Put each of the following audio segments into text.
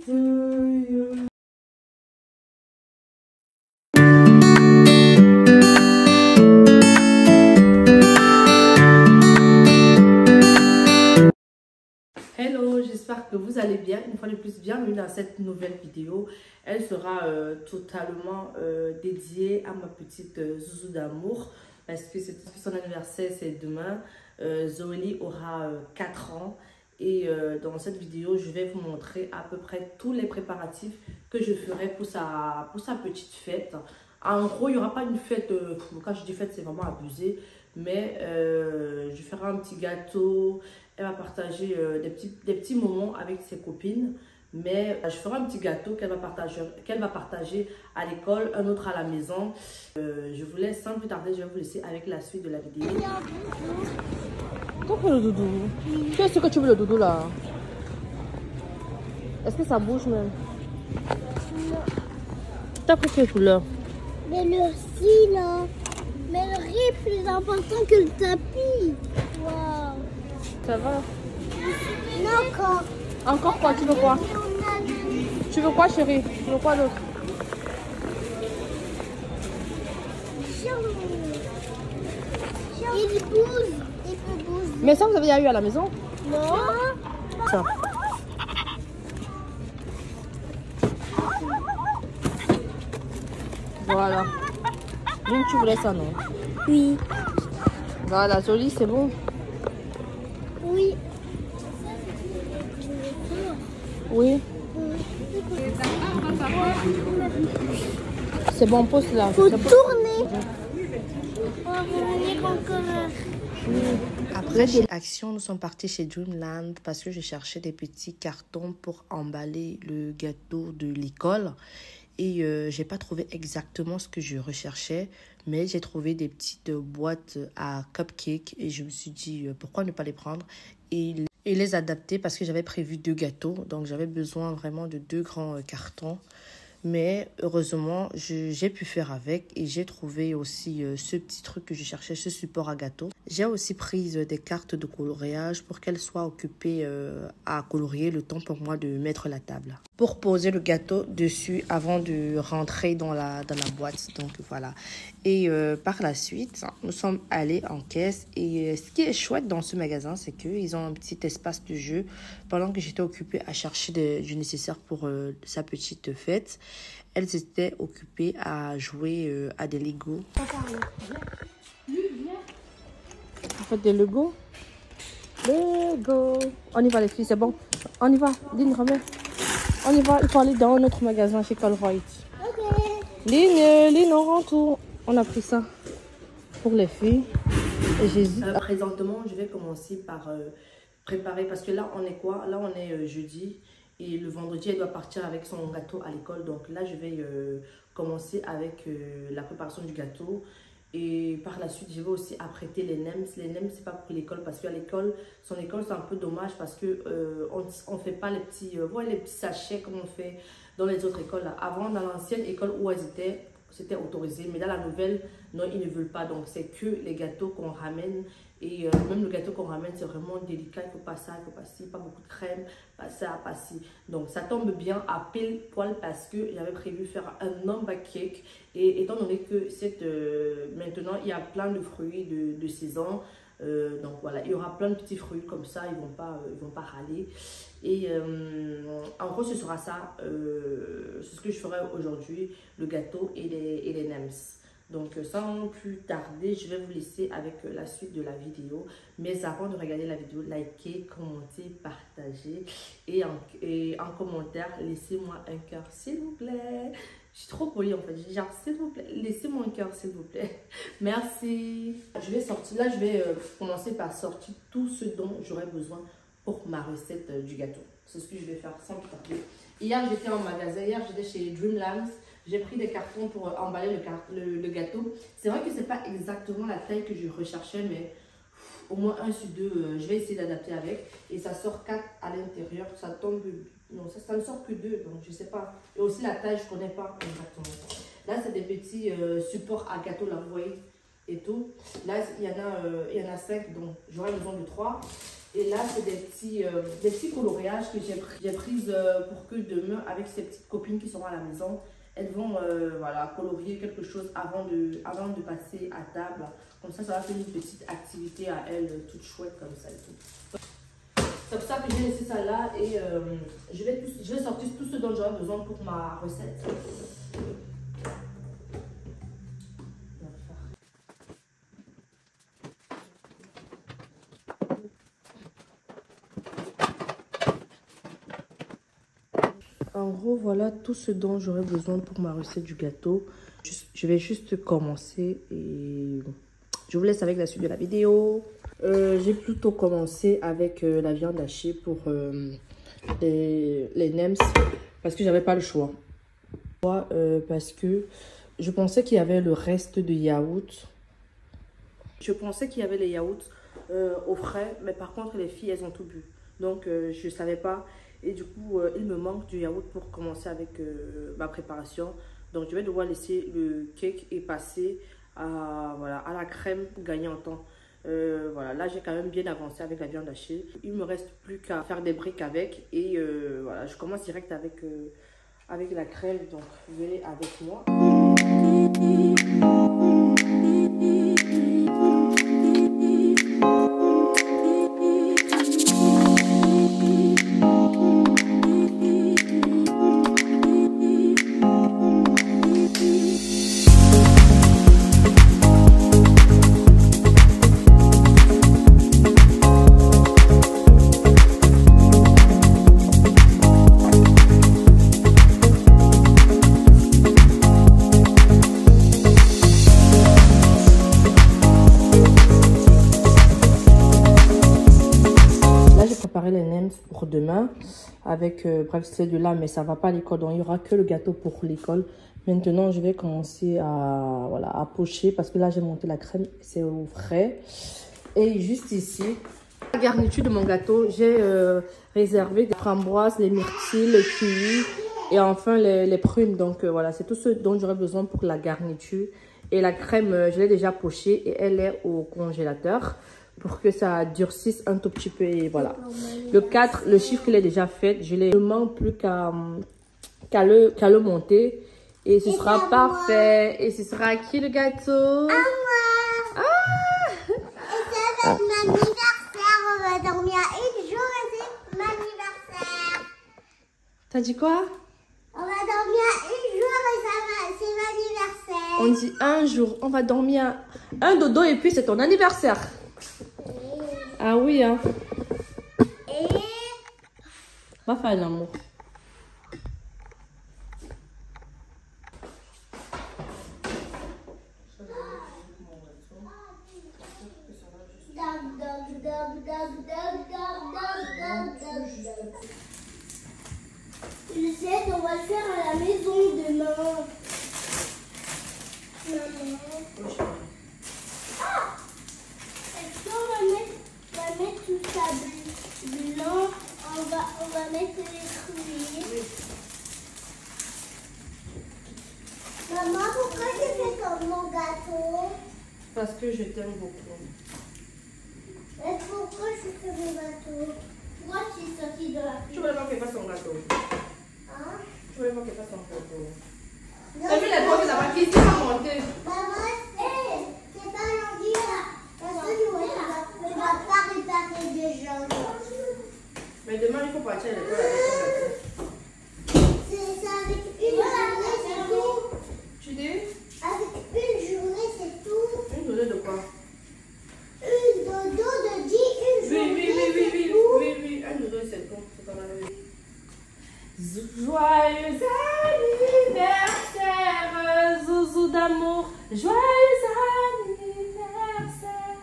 you. Hello, j'espère que vous allez bien. Une fois de plus, bienvenue dans cette nouvelle vidéo. Elle sera totalement dédiée à ma petite Zouzou d'amour parce que son anniversaire, c'est demain. Zoélie aura 4 ans et dans cette vidéo, je vais vous montrer à peu près tous les préparatifs que je ferai pour sa petite fête. En gros, il n'y aura pas une fête, quand je dis fête, c'est vraiment abusé, mais je ferai un petit gâteau. Elle va partager des petits moments avec ses copines. Mais je ferai un petit gâteau qu'elle va partager à l'école, un autre à la maison. Je vous laisse sans plus tarder, je vais vous laisser avec la suite de la vidéo. Pourquoi le doudou? Qu'est-ce que tu veux le doudou là? Est-ce que ça bouge même? Non. T'as pris quelle couleur? Mais le riz là. Mais le riz est plus important que le tapis. Waouh. Ça va? Non, encore. Encore quoi? Tu veux quoi? Tu veux quoi chérie? Tu veux quoi d'autre? Il bouge. Il peut bouger. Mais ça vous avez déjà eu à la maison? Non. Ça. Voilà. Donc tu voulais ça, non? Oui. Voilà, joli, c'est bon. Oui. Oui. C'est bon, pose là. Faut tourner. On va revenir encore. Après chaque action, nous sommes partis chez Dreamland parce que je cherchais des petits cartons pour emballer le gâteau de l'école. Et j'ai pas trouvé exactement ce que je recherchais, mais j'ai trouvé des petites boîtes à cupcakes et je me suis dit pourquoi ne pas les prendre et les adapter parce que j'avais prévu 2 gâteaux, donc j'avais besoin vraiment de 2 grands cartons. Mais heureusement, j'ai pu faire avec et j'ai trouvé aussi ce petit truc que je cherchais, ce support à gâteau. J'ai aussi pris des cartes de coloriage pour qu'elles soient occupées à colorier le temps pour moi de mettre la table. Pour poser le gâteau dessus avant de rentrer dans la boîte. Donc voilà. Et par la suite, nous sommes allés en caisse. Et ce qui est chouette dans ce magasin, c'est qu'ils ont un petit espace de jeu. Pendant que j'étais occupée à chercher du nécessaire pour sa petite fête, elles étaient occupées à jouer à des Lego. Vous faites des Lego? Lego. On y va les filles, c'est bon. On y va. Lynn, remets. On y va. Il faut aller dans notre magasin chez Colruyt. Ok. Lynn, on rentre. On a pris ça pour les filles. Et j'hésite. Présentement, je vais commencer par préparer parce que là, on est quoi? Là, on est jeudi. Et le vendredi, elle doit partir avec son gâteau à l'école. Donc là, je vais commencer avec la préparation du gâteau. Et par la suite, je vais aussi apprêter les nems. Les nems, c'est pas pour l'école parce qu'à l'école, son école, c'est un peu dommage parce que on fait pas les petits, les petits sachets comme on fait dans les autres écoles. Là. Avant, dans l'ancienne école où elles étaient, c'était autorisé. Mais dans la nouvelle, non, ils ne veulent pas. Donc, c'est que les gâteaux qu'on ramène. Et même le gâteau qu'on ramène, c'est vraiment délicat. Il ne faut pas ça, il ne faut pas ci, pas beaucoup de crème, pas ça, pas ci. Donc, ça tombe bien à pile poil parce que j'avais prévu faire un number cake. Et étant donné que maintenant, il y a plein de fruits de saison. Donc, voilà, il y aura plein de petits fruits comme ça. Ils ne vont pas râler. Et en gros, ce sera ça. C'est ce que je ferai aujourd'hui, le gâteau et les nems. Donc, sans plus tarder, je vais vous laisser avec la suite de la vidéo. Mais avant de regarder la vidéo, likez, commentez, partagez. Et en commentaire, laissez-moi un cœur, s'il vous plaît. Je suis trop polie en fait. Genre, s'il vous plaît, laissez-moi un cœur, s'il vous plaît. Merci. Je vais commencer par sortir tout ce dont j'aurai besoin pour ma recette du gâteau. C'est ce que je vais faire sans plus tarder. Hier, j'étais en magasin. Hier, j'étais chez Dreamland. J'ai pris des cartons pour emballer le gâteau. C'est vrai que c'est pas exactement la taille que je recherchais, mais au moins 1 sur 2, je vais essayer d'adapter avec. Et ça sort 4 à l'intérieur. Ça tombe... Non, ça ne sort que 2, donc je sais pas. Et aussi la taille, je connais pas exactement. Là, c'est des petits supports à gâteau, là, vous voyez, et tout. Là, il y en a 5, donc j'aurai besoin de 3. Et là, c'est des petits coloriages que j'ai prises pour que demain, avec ces petites copines qui seront à la maison, elles vont voilà, colorier quelque chose avant de passer à table. Comme ça va faire une petite activité à elles, toute chouette comme ça. C'est pour ça que j'ai laissé ça là et je vais sortir tout ce dont j'aurai besoin pour ma recette. En gros, voilà tout ce dont j'aurai besoin pour ma recette du gâteau. Je vais juste commencer et je vous laisse avec la suite de la vidéo. J'ai plutôt commencé avec la viande hachée pour les nems parce que j'avais pas le choix. Parce que je pensais qu'il y avait le reste de yaourt. Je pensais qu'il y avait les yaourts au frais, mais par contre les filles elles ont tout bu. Donc je savais pas. Et du coup, il me manque du yaourt pour commencer avec ma préparation. Donc, je vais devoir laisser le cake et passer à la crème pour gagner en temps. Voilà, là, j'ai quand même bien avancé avec la viande hachée. Il me reste plus qu'à faire des briques avec. Et voilà, je commence direct avec la crème. Donc, venez avec moi. Les nems pour demain avec bref c'est de là mais ça va pas à l'école donc il y aura que le gâteau pour l'école. Maintenant je vais commencer à pocher parce que là j'ai monté la crème, c'est au frais. Et juste ici la garniture de mon gâteau, j'ai réservé des framboises, les myrtilles, les kiwis et enfin les prunes. Donc voilà, c'est tout ce dont j'aurai besoin pour la garniture. Et la crème je l'ai déjà pochée et elle est au congélateur pour que ça durcisse un tout petit peu. Et voilà, le 4, le chiffre il est déjà fait, je ne manque plus qu'à le monter et ce sera parfait. Et ce sera qui le gâteau? À moi. Ah! Et ça va être mon anniversaire, on va dormir une jour et c'est mon anniversaire. T'as dit quoi? On va dormir une jour et c'est mon anniversaire. On dit un jour, on va dormir un dodo et puis c'est ton anniversaire. Ah oui, hein. Et... Va faire l'amour. Je sais qu'on va le faire à la maison demain. Maman. Ah! Est-ce qu'on va mettre tout ça blanc? On va mettre les fruits. Oui. Maman, pourquoi tu fais comme mon gâteau? Parce que je t'aime beaucoup. Mais pourquoi je fais mon gâteau? Pourquoi tu es sortie de la cuisine? Tu voulais pas qu'elle fasse son gâteau. Hein? Tu voulais pas qu'elle fasse son gâteau. Non, T'as vu les poches là-bas qui s'est monté? maman, c'est pas lundi là. Parce que nous, on va pas réparer des gens. Mais demain, il faut partir à l'école avec ton gâteau. C'est avec une journée, c'est tout. Tu dis? Avec une journée, c'est tout. Une journée de quoi? Une dodo de 10, une journée, c'est tout. Oui, un dodo, c'est tout. C'est pas mal. Joyeux anniversaire, Zouzou d'amour. Joyeux anniversaire.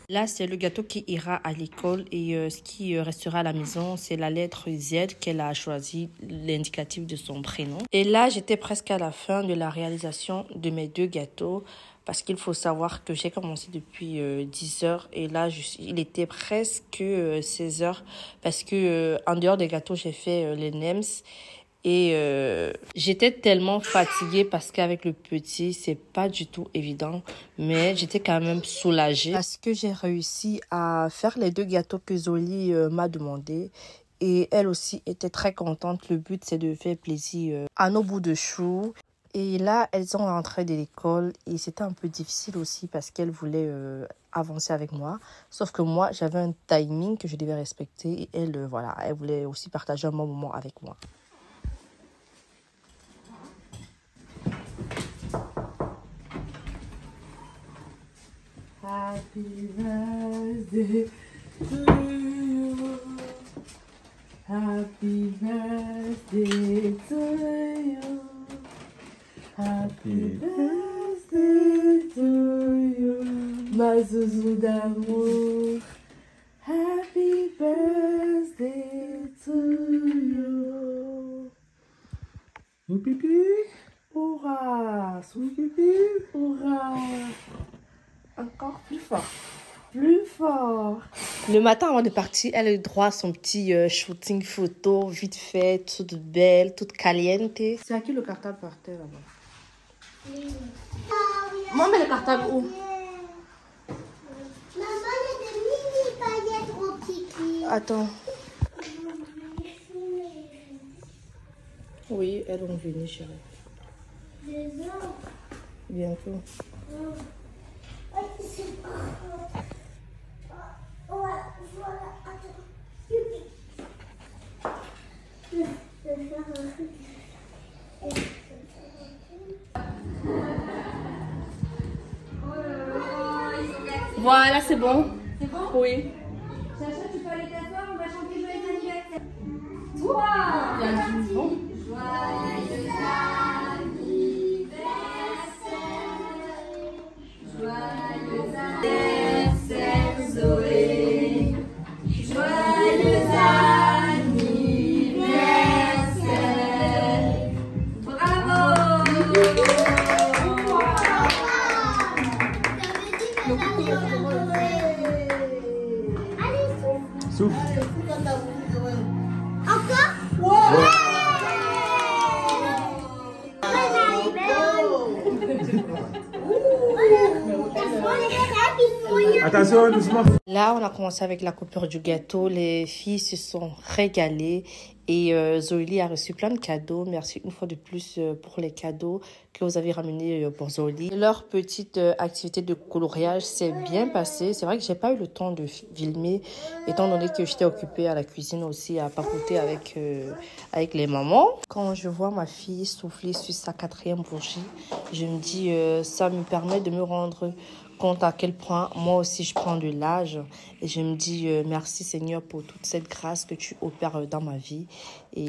Là, c'est le gâteau qui ira à l'école et ce qui restera à la maison, c'est la lettre Z qu'elle a choisi, l'indicatif de son prénom. Et là, j'étais presque à la fin de la réalisation de mes 2 gâteaux parce qu'il faut savoir que j'ai commencé depuis 10 heures et là, il était presque 16 heures parce que en dehors des gâteaux, j'ai fait les nems Et j'étais tellement fatiguée parce qu'avec le petit, c'est pas du tout évident. Mais j'étais quand même soulagée parce que j'ai réussi à faire les 2 gâteaux que Zoli m'a demandé. Et elle aussi était très contente. Le but, c'est de faire plaisir à nos bouts de chou. Et là, elles sont rentrées de l'école et c'était un peu difficile aussi parce qu'elles voulaient avancer avec moi. Sauf que moi, j'avais un timing que je devais respecter et elles, voilà, elles voulaient aussi partager un bon moment avec moi. Happy birthday to you. Happy birthday to you. Happy birthday to you. Ma zouzou d'amour. Happy birthday to you. Soupipi. Hurrah. Soupipi. Hurrah. Encore plus fort. Plus fort. Le matin avant de partir, elle a eu droit à son petit shooting photo, vite fait, toute belle, toute caliente. C'est à qui le cartable par terre là-bas? Maman, met le cartable où? Maman, il y a des mini paillettes au kiki. Attends. Oui, elles vont venir, chérie. Bientôt. Voilà, c'est bon. C'est bon? Oui. Chacha, tu peux aller t'asseoir, on va chanter joyeux anniversaire. Wow! Il y a du bon. Joyeux anniversaire, Zoé. Joyeux anniversaire. Bravo! Souffle. Encore? Ouais. Attention, doucement. Là, on a commencé avec la coupure du gâteau. Les filles se sont régalées et Zoli a reçu plein de cadeaux. Merci une fois de plus pour les cadeaux que vous avez ramenés pour Zoli. Leur petite activité de coloriage s'est bien passée. C'est vrai que j'ai pas eu le temps de filmer étant donné que j'étais occupée à la cuisine aussi à papoter avec les mamans. Quand je vois ma fille souffler sur sa 4e bougie, je me dis ça me permet de me rendre compte à quel point moi aussi je prends de l'âge et je me dis merci Seigneur pour toute cette grâce que tu opères dans ma vie. Et